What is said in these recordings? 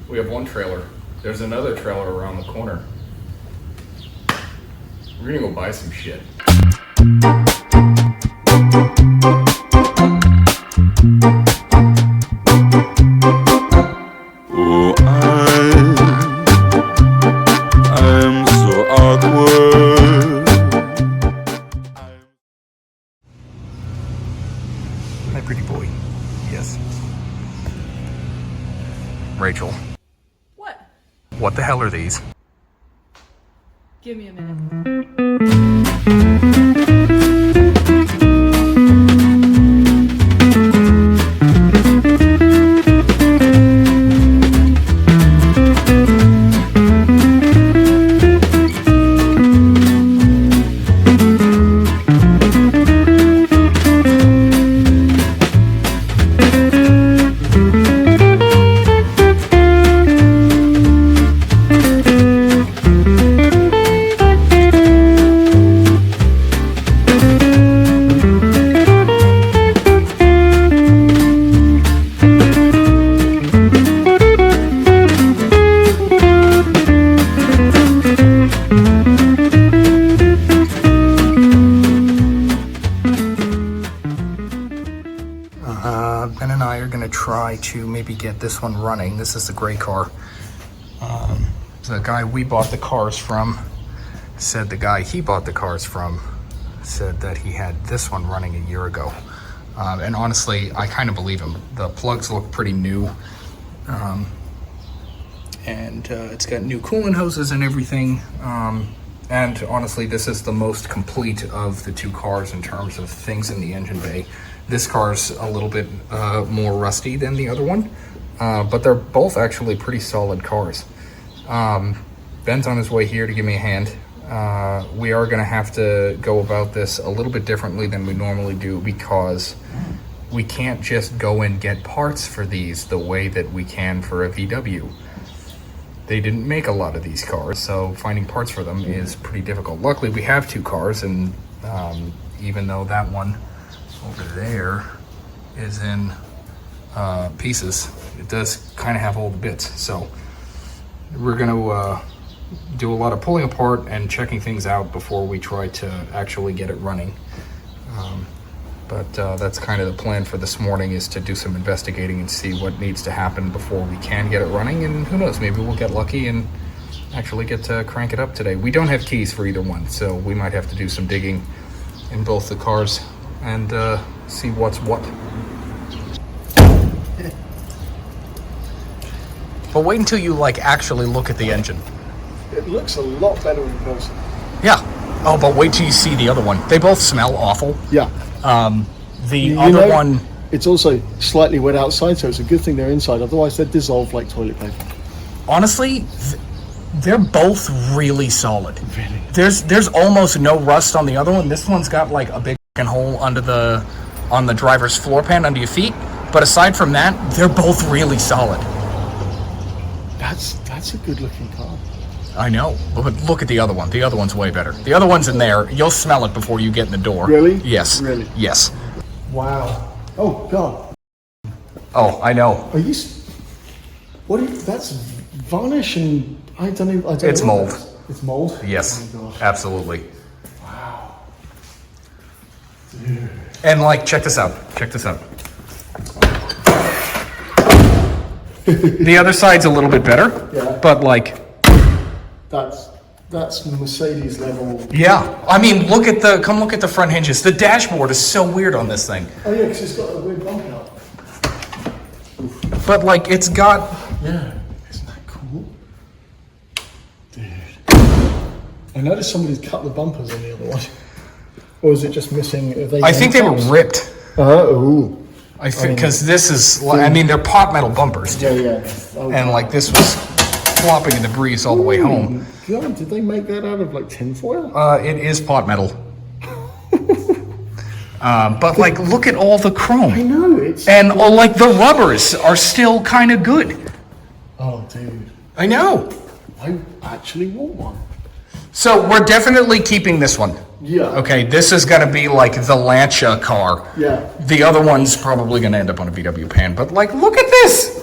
We have one trailer. There's another trailer around the corner. We're gonna go buy some shit. Oh, I'm so awkward. My pretty boy. Yes. Rachel. What? What the hell are these? Give me a minute. Ben and I are gonna try to maybe get this one running. This is the gray car. The guy we bought the cars from said the guy he bought the cars from said that he had this one running a year ago. And honestly, I kind of believe him. The plugs look pretty new. And it's got new coolant hoses and everything. And honestly, this is the most complete of the two cars in terms of things in the engine bay. This car's a little bit more rusty than the other one, but they're both actually pretty solid cars. Ben's on his way here to give me a hand. We are gonna have to go about this a little bit differently than we normally do because we can't just go and get parts for these the way that we can for a VW. They didn't make a lot of these cars, so finding parts for them is pretty difficult. Luckily, we have two cars, and even though that one over there is in pieces, it does kind of have all the bits. So we're gonna do a lot of pulling apart and checking things out before we try to actually get it running. But that's kind of the plan for this morning, is to do some investigating and see what needs to happen before we can get it running. And who knows, maybe we'll get lucky and actually get to crank it up today. We don't have keys for either one, so we might have to do some digging in both the cars and see what's what. But wait until you actually look at the engine. It looks a lot better in person. Yeah. Oh, but wait till you see the other one. They both smell awful. Yeah. The other one, it's also slightly wet outside, so it's a good thing they're inside. Otherwise, they'd dissolve like toilet paper. honestly, they're both really solid. Really? There's almost no rust on the other one. This one's got like a big hole on the driver's floor pan under your feet. But aside from that, they're both really solid. That's a good looking car. I know, but look at the other one. The other one's way better. The other one's in there. You'll smell it before you get in the door. Really? Yes. Really? Yes. Wow. Oh God. Oh, I know. Are you? What? That's varnish and I don't know. It's mold. It's mold. Yes. Oh my gosh. Absolutely. Wow. Dude. And like, check this out. Check this out. The other side's a little bit better. Yeah. But like. That's Mercedes level. Yeah. I mean, come look at the front hinges. The dashboard is so weird on this thing. Oh yeah, because it's got a weird bump out. But like, it's got. Yeah. Isn't that cool? Dude. I noticed somebody's cut the bumpers on the other one. Or is it just missing? I think they were ripped. Ooh. I think because this is. I mean, they're pot metal bumpers. Yeah, yeah. Oh, And like, this was flopping in the breeze all the way home. God, did they make that out of like tinfoil? It is pot metal. But like, look at all the chrome. I know, it's... And like, the rubbers are still kind of good. Oh, dude. I know. I actually want one. So we're definitely keeping this one. Yeah. Okay, this is going to be like the Lancia car. Yeah. The other one's probably going to end up on a VW pan. But like, look at this.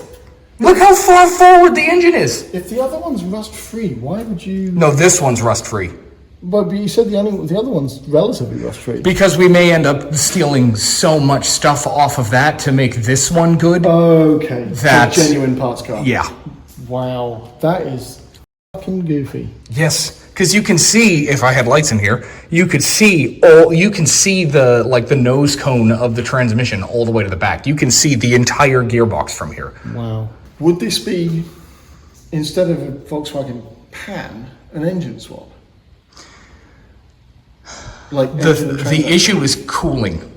Look how far forward the engine is. If the other one's rust-free, why would you... No, this one's rust-free. But you said the other one's relatively rust-free. Because we may end up stealing so much stuff off of that to make this one good. Okay. That's... a genuine parts car. Yeah. Wow. That is fucking goofy. Yes. Because you can see, if I had lights in here, you can see the nose cone of the transmission all the way to the back. You can see the entire gearbox from here. Wow. Would this be, instead of a Volkswagen Pan, an engine swap? Like The issue is cooling.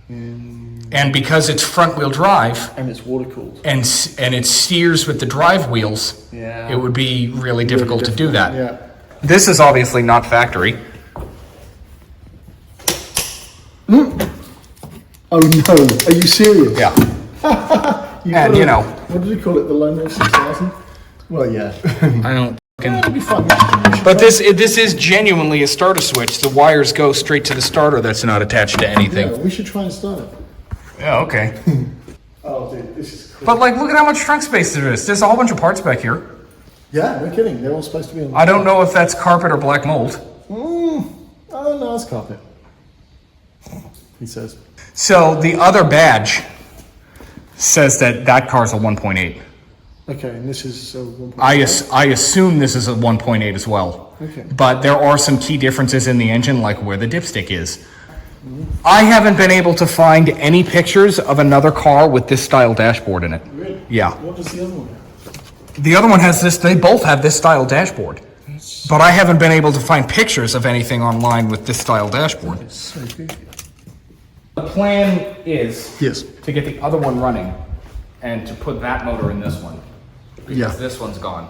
And because it's front wheel drive and it's water cooled and it steers with the drive wheels, it would be really difficult to do that. Yeah. This is obviously not factory. Oh no, are you serious? Yeah. And you know. What did you call it, the Lomo 6000? Well, yeah. I don't That'd be fun. But this is genuinely a starter switch. The wires go straight to the starter that's not attached to anything. Yeah, we should try and start it. Yeah, okay. Oh dude, this is cool. But like, look at how much trunk space there is. There's a whole bunch of parts back here. Yeah, no kidding. They're all supposed to be on. I don't know if that's carpet or black mold. Oh no, it's carpet. He says. So the other badge says that car's a 1.8. Okay, and this is 1.8. I assume this is a 1.8 as well. Okay. But there are some key differences in the engine, like where the dipstick is. I haven't been able to find any pictures of another car with this style dashboard in it. Really? Yeah. What does the other one have? The other one has this, they both have this style dashboard. But I haven't been able to find pictures of anything online with this style dashboard. It's so goofy. The plan is Yes. to get the other one running and to put that motor in this one. Because Yeah. this one's gone.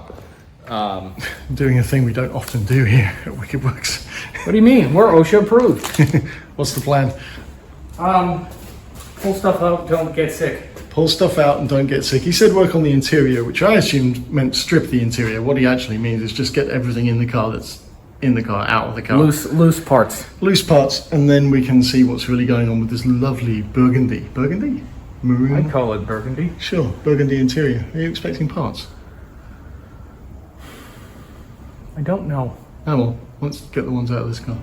Doing a thing we don't often do here at Wicked Works. What do you mean? We're OSHA approved. What's the plan? Pull stuff out, don't get sick. Pull stuff out and don't get sick. He said work on the interior, which I assumed meant strip the interior. What he actually means is just get everything in the car that's in the car, out of the car. Loose parts. Loose parts, and then we can see what's really going on with this lovely burgundy. Burgundy? Maroon? I'd call it burgundy. Sure, burgundy interior. Are you expecting parts? I don't know. Oh well, let's get the ones out of this car.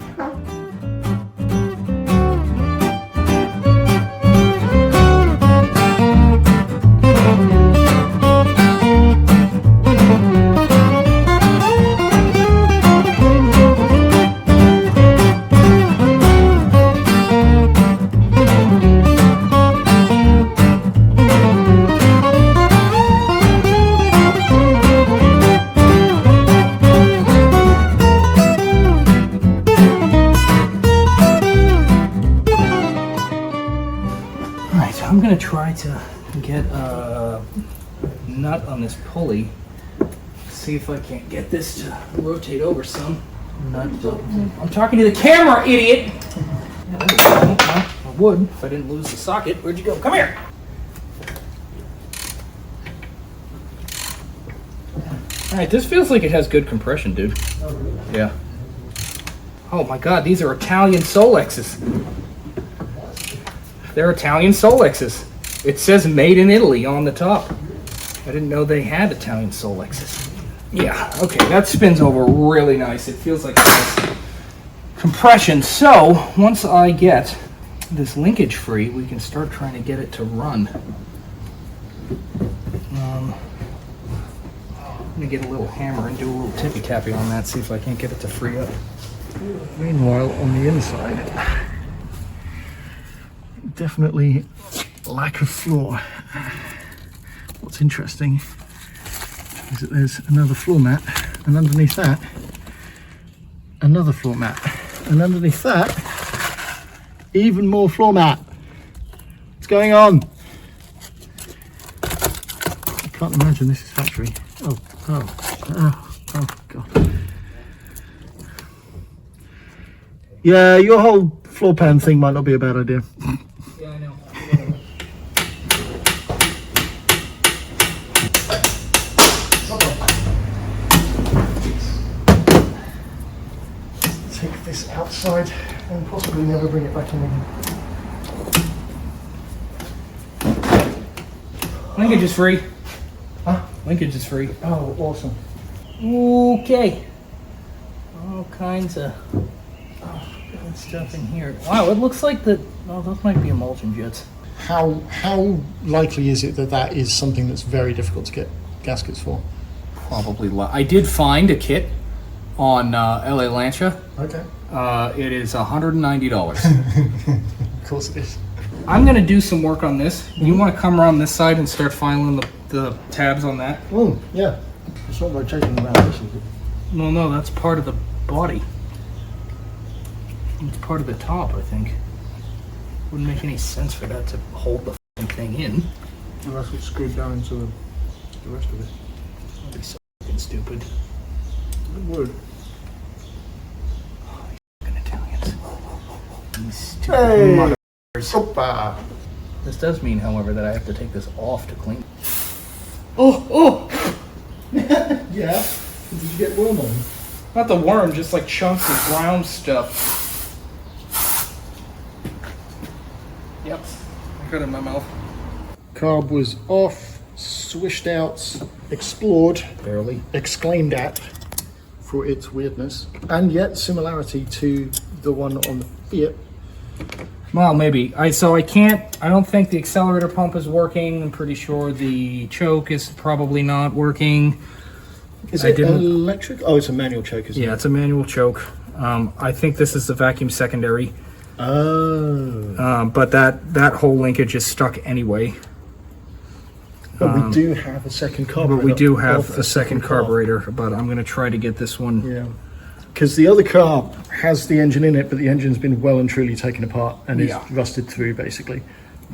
I'm gonna try to get a nut on this pulley. See if I can't get this to rotate over some. I'm talking to the camera, idiot! Yeah, there we go. I would if I didn't lose the socket. Where'd you go? Come here! Alright, this feels like it has good compression, dude. Oh, really? Yeah. Oh my god, these are Italian Solexes. They're Italian Solexes. It says made in Italy on the top. I didn't know they had Italian Solexes. Yeah, okay, that spins over really nice. It feels like it has compression. So, once I get this linkage free, we can start trying to get it to run. I'm gonna get a little hammer and do a little tippy tappy on that, see if I can't get it to free up. Meanwhile, on the inside, definitely lack of floor. What's interesting is that there's another floor mat, and underneath that, another floor mat, and underneath that, even more floor mat. What's going on? I can't imagine this is factory. Oh God. Yeah, your whole floor pan thing might not be a bad idea. Yeah, I know. Take this outside and possibly never bring it back in again. Linkage is free. Linkage is free. Oh, awesome. Okay. All kinds of good stuff in here. Wow, it looks like the. Oh, those might be emulsion jets. How likely is it that that is something that's very difficult to get gaskets for? Probably. I did find a kit on LA Lancia. Okay. It is $190. Of course it is. I'm gonna do some work on this. You want to come around this side and start filing the tabs on that? Oh, yeah. It's not rotating around this, is it? No, that's part of the body. It's part of the top, I think. Wouldn't make any sense for that to hold the f***ing thing in. Well, that's what's screwed down into the rest of it. That'd be so f***ing stupid. It would. Oh, these f***ing Italians. These stupid Hey! motherfuckers. Opa! This does mean, however, that I have to take this off to clean. Oh! Yeah? Did you get worm on? Not the worm, just like chunks of brown stuff. Yep, I got it in my mouth. Carb was off, swished out, explored, Barely. exclaimed at for its weirdness, and yet similarity to the one on the Fiat. Well, maybe. I don't think the accelerator pump is working. I'm pretty sure the choke is probably not working. Is it electric? Oh, it's a manual choke, isn't it? Yeah, it's a manual choke. I think this is the vacuum secondary. Oh. But that whole linkage is stuck anyway. But we do have a second carburetor. But we do have off a the second car. carburetor, but I'm going to try to get this one. Yeah. Because the other car has the engine in it, but the engine's been well and truly taken apart and Yeah. is rusted through, basically.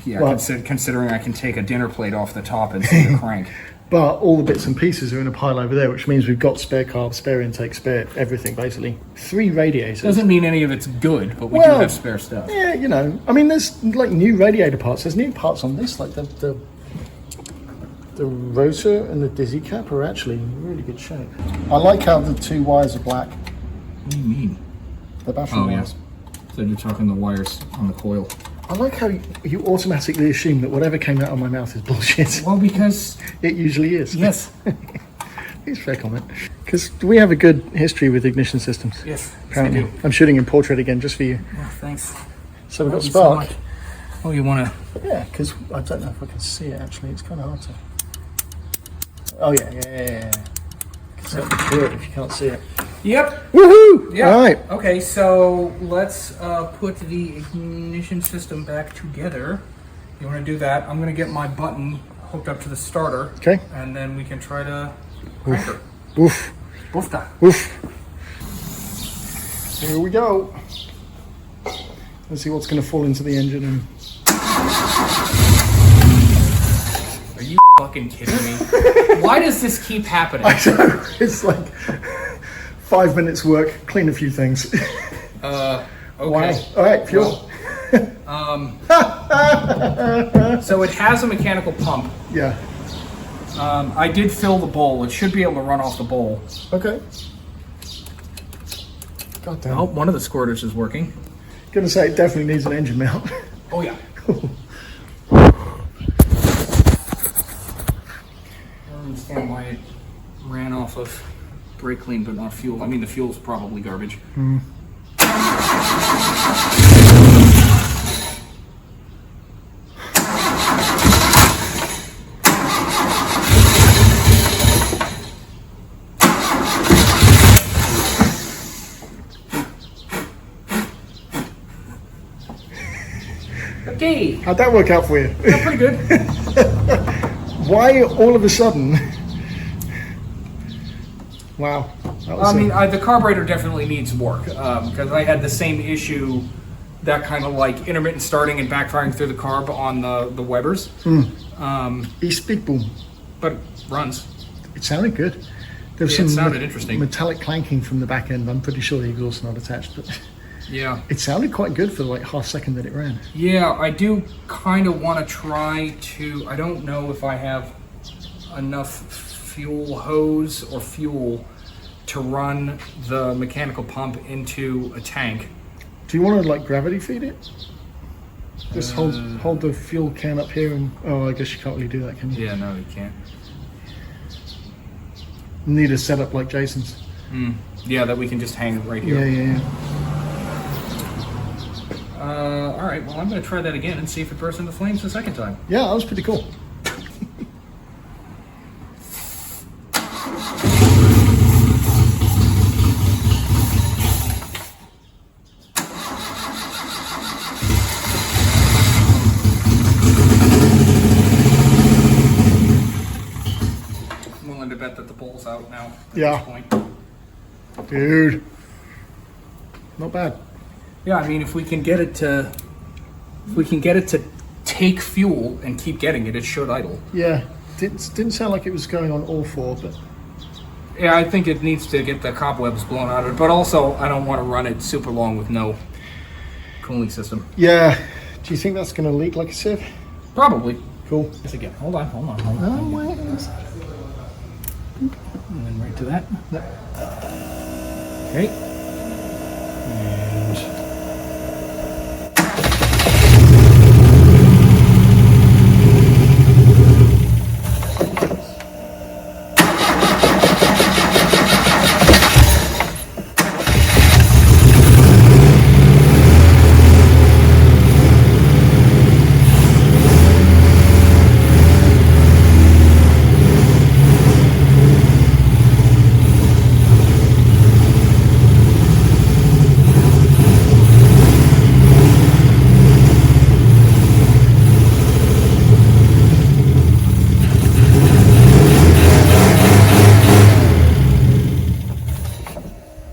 Yeah, Well- considering I can take a dinner plate off the top and see the crank. But all the bits and pieces are in a pile over there, which means we've got spare carb, spare intake, spare everything, basically. 3 radiators. Doesn't mean any of it's good, but we Well, do have spare stuff. Yeah, you know. I mean, there's like new radiator parts. There's new parts on this, like the rotor and the dizzy cap are actually in really good shape. I like how the 2 wires are black. What do you mean? The battery Oh, wires. So you're talking the wires on the coil. I like how you automatically assume that whatever came out of my mouth is bullshit. Well, because It usually is. yes, It's a fair comment. Because we have a good history with ignition systems. yes, Apparently. I do. I'm shooting in portrait again just for you. Well, thanks. So we've got Thank you so spark. much. Oh, you want to? Yeah, because I don't know if I can see it actually. It's kind of hard to. Oh yeah. It's got to be good if you can't see it. Yep. Woohoo! Yeah. All right. Okay, so let's put the ignition system back together. You want to do that? I'm going to get my button hooked up to the starter. Okay. And then we can try to crank her. Oof. Boofta. Oof. Here we go. Let's see what's going to fall into the engine. And Are you fucking kidding me? Why does this keep happening? so it's like 5 minutes work, clean a few things. Okay. Wow. All right, fuel. So it has a mechanical pump. Yeah. I did fill the bowl. It should be able to run off the bowl. Okay. God damn. Oh, one of the squirters is working. Gonna say it definitely needs an engine mount. Oh yeah. I don't understand why it ran off of brake clean but not fuel. I mean, the fuel's probably garbage. Okay, How'd that work out for you? pretty good. Why all of a sudden? Wow. That was I mean, the carburetor definitely needs work because I had the same issue, that kind of like intermittent starting and backfiring through the carb on the Webers. East Big Boom. But it runs. It sounded good. There was Yeah, it some sounded interesting. metallic clanking from the back end. I'm pretty sure the exhaust's not attached, but Yeah. it sounded quite good for the like half second that it ran. Yeah, I do kind of want to try to. I don't know if I have enough fuel hose or fuel to run the mechanical pump into a tank. Do you want to like gravity feed it? Just hold the fuel can up here and I guess you can't really do that, can you? Yeah, no, you can't. Need a setup like Jason's. Yeah, that we can just hang right here. Yeah. All right, well, I'm going to try that again and see if it bursts into flames the second time. Yeah, that was pretty cool. I'm willing to bet that the bowl's out now. At Yeah. This point. Dude. Not bad. Yeah, I mean, if we can get it to take fuel and keep getting it, it should idle. Yeah. Didn't sound like it was going on all four, but Yeah, I think it needs to get the cobwebs blown out of it, but also I don't want to run it super long with no cooling system. yeah. Do you think that's going to leak like a sieve? Probably. Cool. Yes, again. Hold on. Oh, wait. And then right to that. Okay. And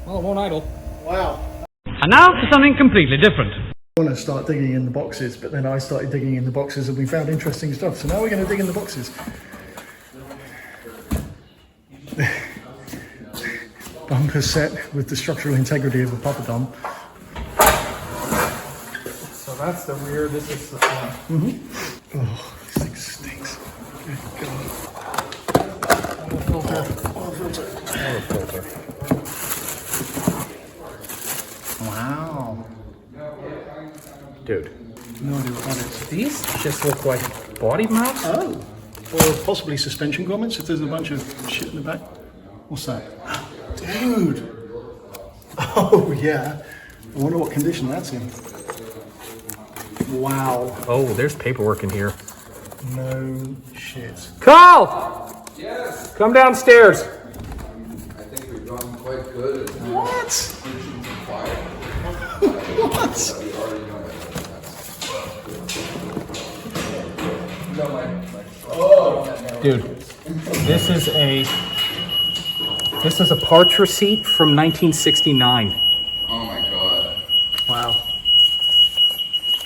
well, it won't idle. Wow. And now for something completely different. I want to start digging in the boxes, but then I started digging in the boxes and we found interesting stuff. So now we're going to dig in the boxes. Bumper set with the structural integrity of a poppadom. So that's the rear. This is the front. Oh, this thing stinks. Good God. Filter. Wow. Dude, No idea what that is. these just look like body mounts. Oh. Or possibly suspension grommets if there's a bunch of shit in the back. What's that? Dude! Oh, yeah. I wonder what condition that's in. Wow. Oh, there's paperwork in here. No shit. Carl! Yes, Come downstairs. I think we've gone quite good at What? preaching to quiet. What? We already know that. Dude, this is a parts receipt from 1969. Oh my god. Wow.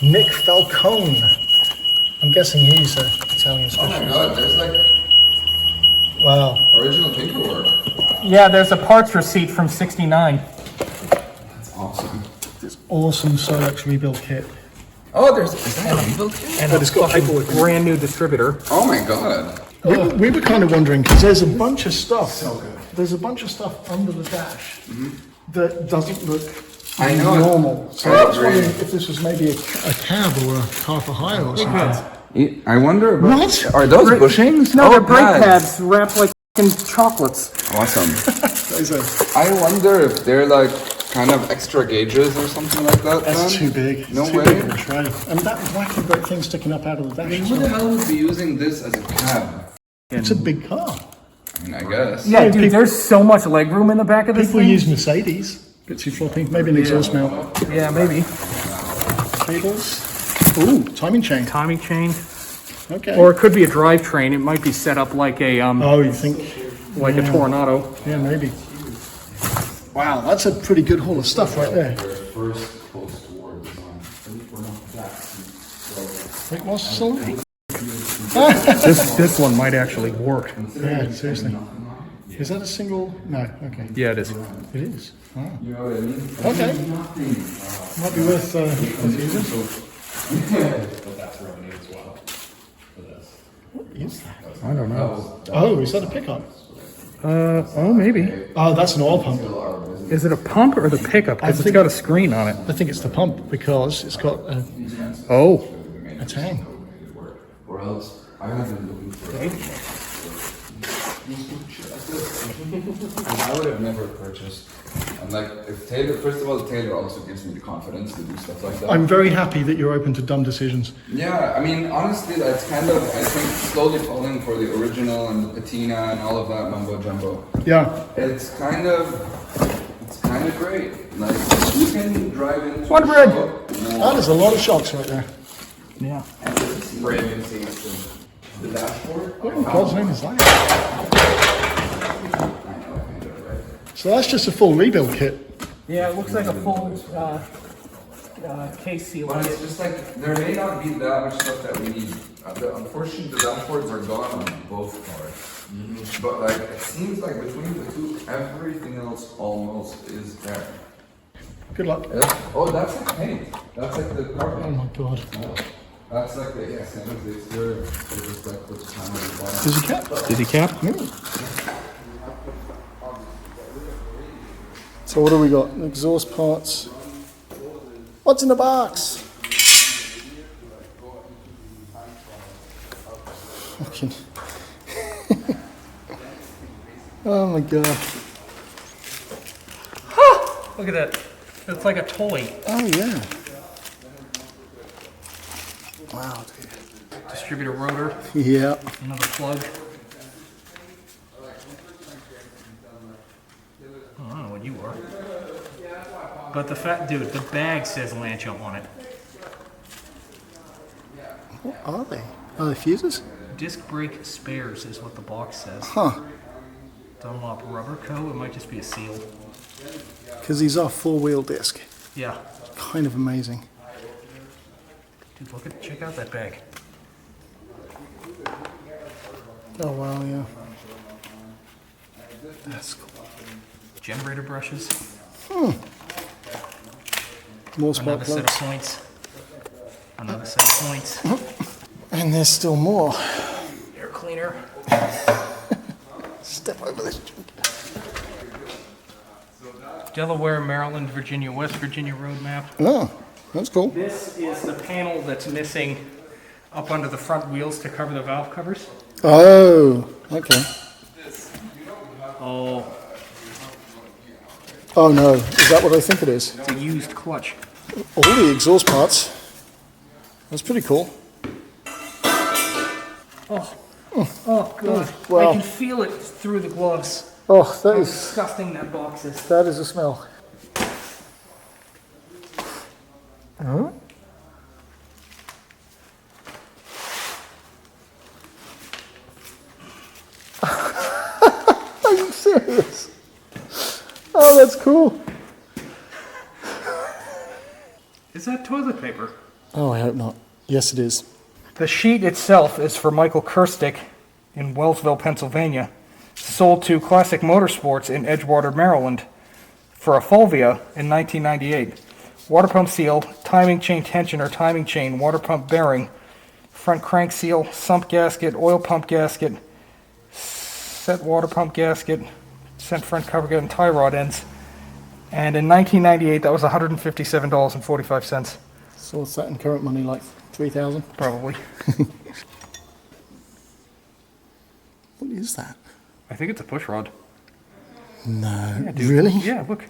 Nick Falcone. I'm guessing he's an Italian Oh my specialist. god, there's like Wow. original paperwork. Yeah, there's a parts receipt from 69. That's awesome. This awesome Solex rebuild kit. Oh, is that a rebuild kit? And But it's got fucking paperwork in it. brand new distributor. Oh my god. We were kind of wondering because there's a bunch of stuff. There's a bunch of stuff under the dash that doesn't look I know. normal. So I I was agree. wondering if this was maybe a cab or a car for hire or something. I wonder. What? Are those bushings? No, Oh, they're brake pads. pads wrapped like fucking chocolates. Awesome. Those are- I wonder if they're like kind of extra gauges or something like that. That's then? too big. It's No too way. big for a tray. And that wacky great thing sticking up out of the dash. as Who the well. hell would be using this as a cab? It's a big car. I mean, I guess. Yeah, Yeah, dude, people- there's so much leg room in the back of this People thing. use Mercedes. Bit too floppy. Maybe an exhaust mount. Yeah, maybe. Cables. Ooh, timing chain. Timing chain. Okay. Or it could be a drivetrain. It might be set up like a oh, you think? like a Tornado. Yeah, maybe. Wow, that's a pretty good haul of stuff right there. First post-war design. Wait, what's the song? This one might actually work. Yeah, seriously. Is that a single? No, okay. Yeah, it is. It is. Wow. Okay. Might be worth using. What is that? I don't know. Oh, is that a pickup? Oh, maybe. Oh, that's an oil pump. Is it a pump or the pickup? Because it's got a screen on it. I think it's the pump because it's got Oh. a tang. Or else I have been looking for I would have never purchased. And like, if Taylor, first of all, Taylor also gives me the confidence to do stuff like that. I'm very happy that you're open to dumb decisions. Yeah, I mean, honestly, that's kind of, I think, slowly falling for the original and the patina and all of that mumbo jumbo. Yeah. It's kind of great. Like, you can drive into One a bread. shop, That is a lot of shocks right there. Yeah. and it's brand new taste of the dashboard. What in God's name is that? I know, I got it right. So that's just a full rebuild kit. Yeah, it looks like a full case seal. But it's just like, there may not be that much stuff that we need. Unfortunately, the dashboards are gone on both cars. But like, it seems like between the two, everything else almost is there. Good luck. Oh, that's like paint. That's like the Oh carpet. my God. That's like the, same as the exterior. They just like put the panel on the bottom. Dizzy cap? Did he cap? So what do we got? Exhaust parts. What's in the box? Fucking. Oh my God. Look at that. It's like a toy. Oh yeah. Wow, dude. Distributor rotor, Yeah. another plug. I don't know what you are. But dude, the bag says Lancia on it. What are they? Are they fuses? Disc brake spares is what the box says. Huh. Dunlop rubber coat, it might just be a seal. Because these are four-wheel disc. Yeah. Kind of amazing. Dude, check out that bag. Oh wow, yeah. That's cool. Generator brushes. More spark Another set of plugs. points. Another set of points. And there's still more. Air cleaner. Step over this. Delaware, Maryland, Virginia, West Virginia road map. Oh, that's cool. This is the panel that's missing up under the front wheels to cover the valve covers. Oh, okay. Oh, Oh no, is that what I think it is? it's a used clutch. All the exhaust parts. That's pretty cool. Oh god, Wow. I can feel it through the gloves. Oh, that How is disgusting that box is. that is a smell. Huh? Are you serious? Oh, that's cool. Is that toilet paper? Oh, I hope not. Yes, it is. The sheet itself is for Michael Kirstick in Wellsville, Pennsylvania. Sold to Classic Motorsports in Edgewater, Maryland for a Flavia in 1998. Water pump seal, timing chain tensioner, timing chain, water pump bearing, front crank seal, sump gasket, oil pump gasket, set water pump gasket, set front cover and tie rod ends. And in 1998, that was $157.45, So what's that in current money, like 3,000? probably. What is that? I think it's a push rod. No, Yeah, dude. really? Yeah, look.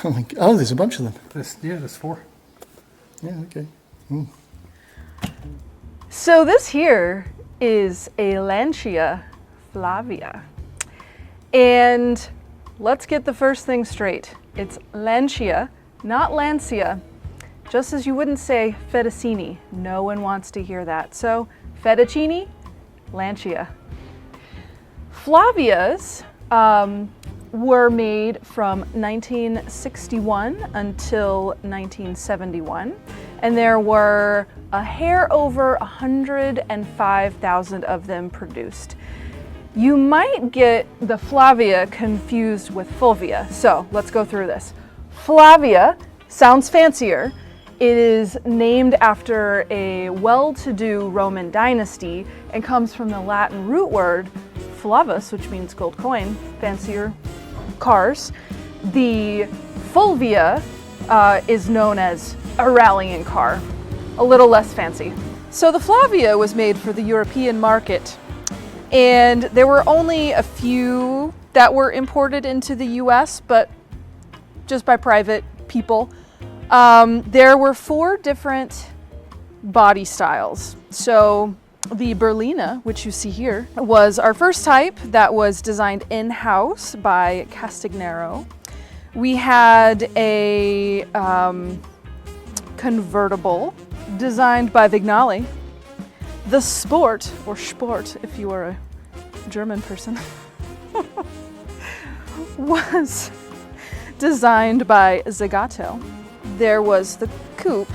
Oh, my God. Oh, there's a bunch of them. There's four. Yeah, okay. So this here is a Lancia Flavia. And let's get the first thing straight. It's Lancia, not Lancia. Just as you wouldn't say fettuccine. No one wants to hear that. So fettuccine, Lancia. Flavias were made from 1961 until 1971, and there were a hair over 105,000 of them produced. You might get the Flavia confused with Fulvia, so let's go through this. Flavia sounds fancier. It is named after a well-to-do Roman dynasty and comes from the Latin root word flavus, which means gold coin, fancier cars. The Fulvia is known as a rallying car, a little less fancy. So the Flavia was made for the European market, And there were only a few that were imported into the US, but just by private people. There were 4 different body styles. So the Berlina, which you see here, was our first type that was designed in-house by Castagnaro. We had a convertible designed by Vignali. The Sport, or Sport if you are a German person, was designed by Zagato. There was the Coupe,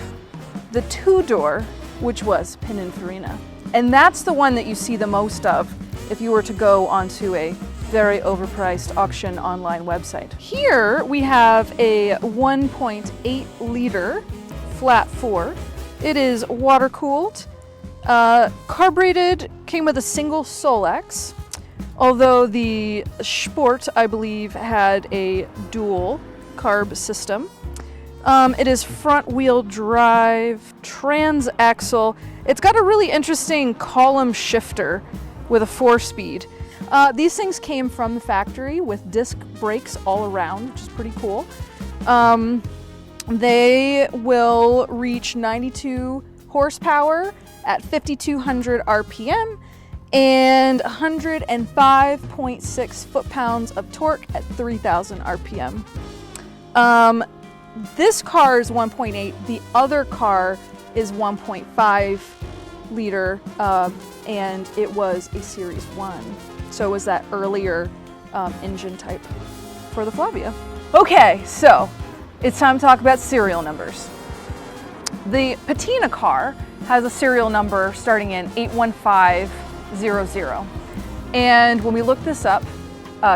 the 2-door, which was Pininfarina. And that's the one that you see the most of if you were to go onto a very overpriced auction online website. Here we have a 1.8 liter flat 4. It is water cooled, carbureted, came with a single Solex, although the Sport, I believe, had a dual carb system. It is front wheel drive, transaxle. It's got a really interesting column shifter with a 4-speed. These things came from the factory with disc brakes all around, which is pretty cool. They will reach 92 horsepower at 5,200 RPM and 105.6 foot-pounds of torque at 3,000 RPM. This car is 1.8. The other car is 1.5 liter, and it was a Series 1. So it was that earlier engine type for the Flavia. Okay, so it's time to talk about serial numbers. The Patina car has a serial number starting in 81500. And when we looked this up,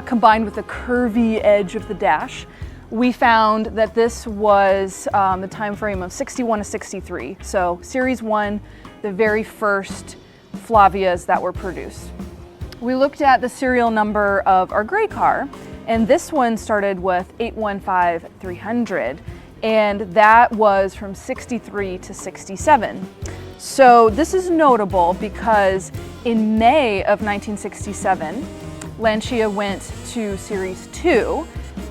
combined with the curvy edge of the dash, we found that this was the time frame of 61 to 63. So Series 1, the very first Flavias that were produced. We looked at the serial number of our gray car, and this one started with 815300, and that was from 63 to 67. So this is notable because in May of 1967, Lancia went to Series 2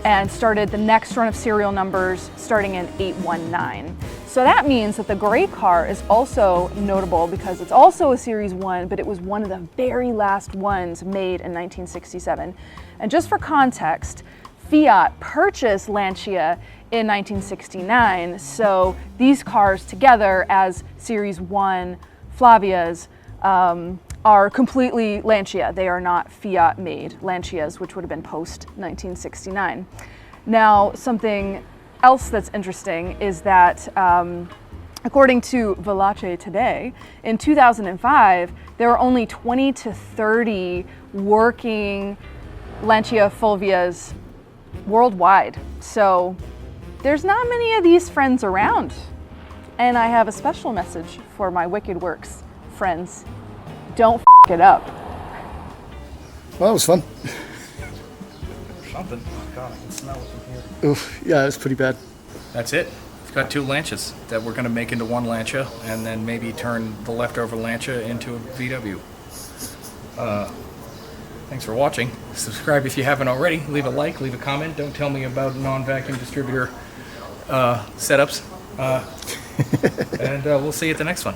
and started the next run of serial numbers starting in 819. So that means that the gray car is also notable because it's also a Series 1, but it was one of the very last ones made in 1967. And just for context, Fiat purchased Lancia in 1969, so these cars together as Series 1 Flavias are completely Lancia. They are not Fiat-made Lancias, which would have been post-1969. Now, something else that's interesting is that according to Veloce Today, in 2005, there were only 20 to 30 working Lancia Fulvias worldwide. So there's not many of these friends around. And I have a special message for my Wicked Works friends. Don't f it up. Well, that was fun. Something. Oh God, I can smell it from here. Oof, yeah, it's pretty bad. That's it. We've got 2 Lancias that we're going to make into 1 Lancia, and then maybe turn the leftover Lancia into a VW. Thanks for watching. Subscribe if you haven't already. Leave a like, leave a comment. Don't tell me about non-vacuum distributor setups. And we'll see you at the next one.